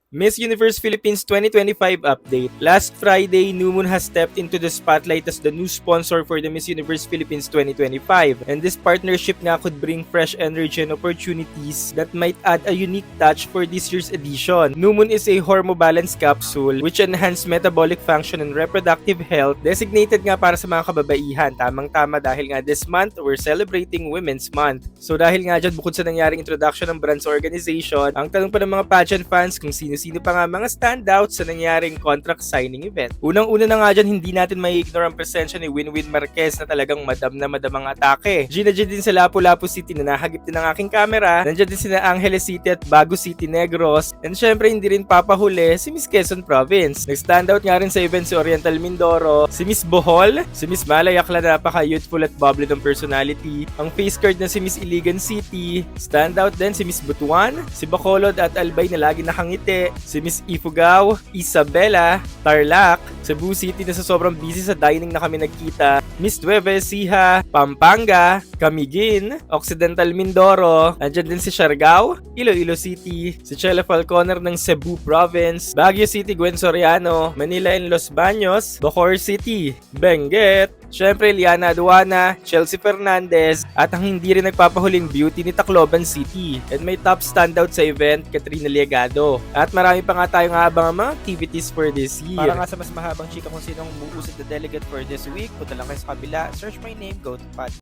Miss Universe Philippines 2025 update. Last Friday, New Moon has stepped into the spotlight as the new sponsor for the Miss Universe Philippines 2025. And this partnership nga could bring fresh energy and opportunities that might add a unique touch for this year's edition. New Moon is a hormobalance capsule which enhance metabolic function and reproductive health, designated nga para sa mga kababaihan. Tamang-tama dahil nga this month, we're celebrating Women's Month. So dahil nga dyan, bukod sa nangyaring introduction ng brand's organization, ang tanong pa ng mga pageant fans kung sino pa nga mga standouts sa nangyaring contract signing event. Unang-una na nga dyan, hindi natin may ignore ang presensya ni Winwin Marquez na talagang madam ang atake. Gina din sa Lapu-Lapu City na nahagip din ng aking camera. Nandiyan din sina Angeles City at Bago City Negros. And syempre hindi rin papahuli si Miss Quezon Province. Nag-standout nga rin sa event si Oriental Mindoro, si Miss Bohol, si Miss Malay Aklan na napaka-youthful at bubbly ng personality, ang face card na si Miss Iligan City, standout din si Miss Butuan, si Bacolod at Albay na lagi nakangiti, si Miss Ifugao, Isabela, Tarlac, Cebu City na sa sobrang busy sa dining na kami nagkita, Miss Nueva Ecija, Pampanga, Camiguin, Occidental Mindoro, andyan din si Siargao, Iloilo City, si Chela Falconer ng Cebu Province, Baguio City, Gwen Soriano, Manila and Los Baños, Bacoor City, Benguet, syempre Liana Aduana, Chelsea Fernandez, at ang hindi rin nagpapahuling beauty ni Tacloban City. And may top standout sa event, Katrina Liagado. At marami pa nga tayong habang mga activities for this year. Para nga sa mas mahabang chika kung sino ang umuusad na delegate for this week, punta lang kayo sa kabila, search my name, go to pod.